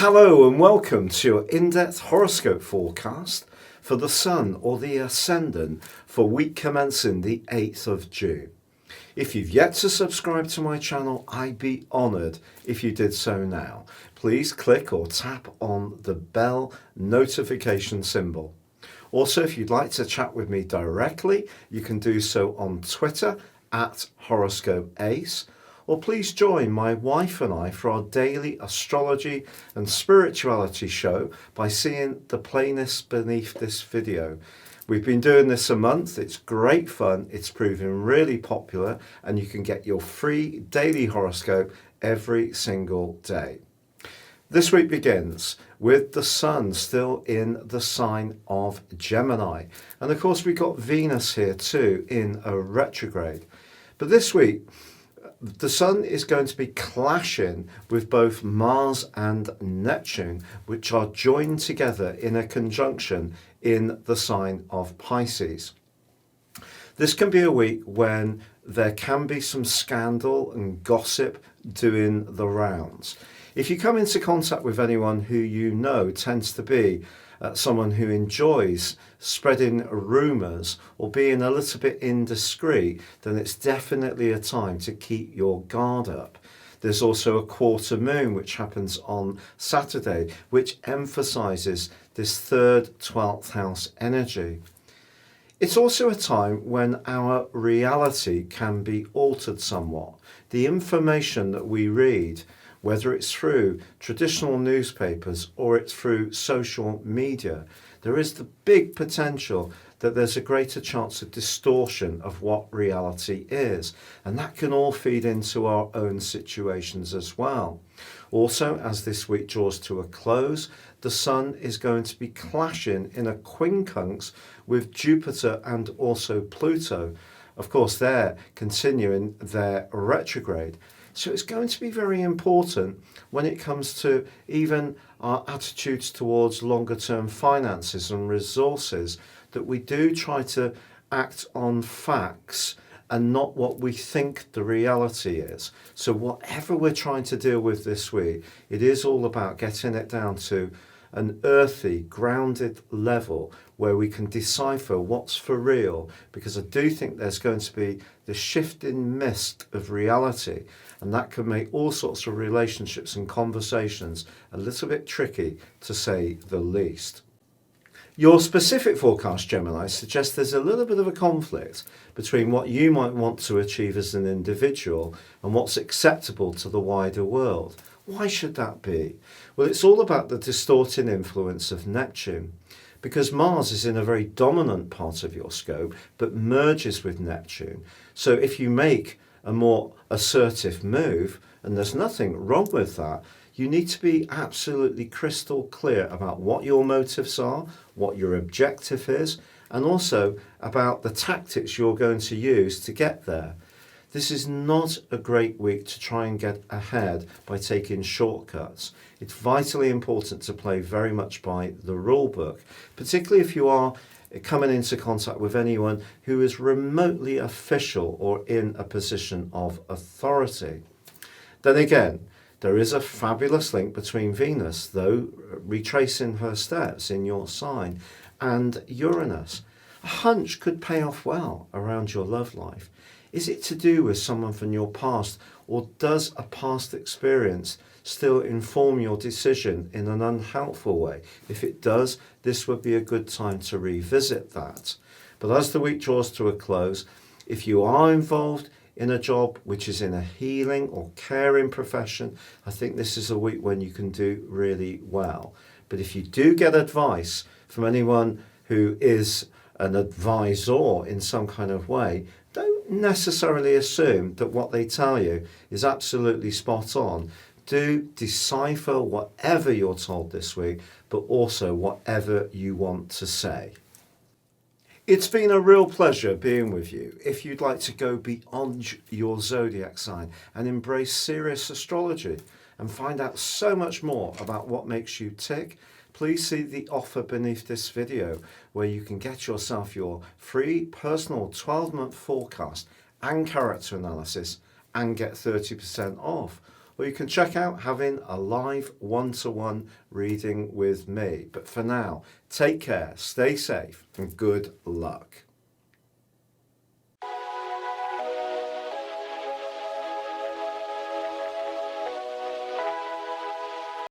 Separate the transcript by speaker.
Speaker 1: Hello and welcome to your in-depth horoscope forecast for the Sun or the Ascendant for week commencing the 8th of June. If you've yet to subscribe to my channel, I'd be honoured if you did so now. Please click or tap on the bell notification symbol. Also, if you'd like to chat with me directly, you can do so on Twitter at Horoscope Ace. Or please join my wife and I for our daily astrology and spirituality show by seeing the playlist beneath this video. We've been doing this a month. It's great fun. It's proving really popular, and you can get your free daily horoscope every single day. This week begins with the Sun still in the sign of Gemini. And of course, we've got Venus here too in a retrograde. But this week, the Sun is going to be clashing with both Mars and Neptune, which are joined together in a conjunction in the sign of Pisces. This can be a week when there can be some scandal and gossip doing the rounds. If you come into contact with anyone who you know tends to be someone who enjoys spreading rumours or being a little bit indiscreet, then it's definitely a time to keep your guard up. There's also a quarter moon which happens on Saturday, which emphasises this third 12th house energy. It's also a time when our reality can be altered somewhat. The information that we read, whether it's through traditional newspapers or it's through social media, there is the big potential that there's a greater chance of distortion of what reality is. And that can all feed into our own situations as well. Also, as this week draws to a close, the Sun is going to be clashing in a quincunx with Jupiter and also Pluto. Of course, they're continuing their retrograde. So it's going to be very important when it comes to even our attitudes towards longer term finances and resources, that we do try to act on facts and not what we think the reality is. So whatever we're trying to deal with this week, it is all about getting it down to an earthy, grounded level where we can decipher what's for real, because I do think there's going to be the shifting mist of reality, and that can make all sorts of relationships and conversations a little bit tricky, to say the least. Your specific forecast, Gemini, suggests there's a little bit of a conflict between what you might want to achieve as an individual and what's acceptable to the wider world. Why should that be? Well, it's all about the distorting influence of Neptune, because Mars is in a very dominant part of your scope, but merges with Neptune. So if you make a more assertive move, and there's nothing wrong with that, you need to be absolutely crystal clear about what your motives are, what your objective is, and also about the tactics you're going to use to get there. This is not a great week to try and get ahead by taking shortcuts. It's vitally important to play very much by the rule book, particularly if you are coming into contact with anyone who is remotely official or in a position of authority. Then again, there is a fabulous link between Venus, though retracing her steps in your sign, and Uranus. A hunch could pay off well around your love life. Is it to do with someone from your past, or does a past experience still inform your decision in an unhelpful way? If it does, this would be a good time to revisit that. But as the week draws to a close, if you are involved in a job which is in a healing or caring profession, I think this is a week when you can do really well. But if you do get advice from anyone who is an advisor in some kind of way, don't necessarily assume that what they tell you is absolutely spot on. Do decipher whatever you're told this week, but also whatever you want to say. It's been a real pleasure being with you. If you'd like to go beyond your zodiac sign and embrace serious astrology and find out so much more about what makes you tick, please see the offer beneath this video, where you can get yourself your free personal 12-month forecast and character analysis and get 30% off. or you can check out having a live one-to-one reading with me. But for now, take care, stay safe, and good luck.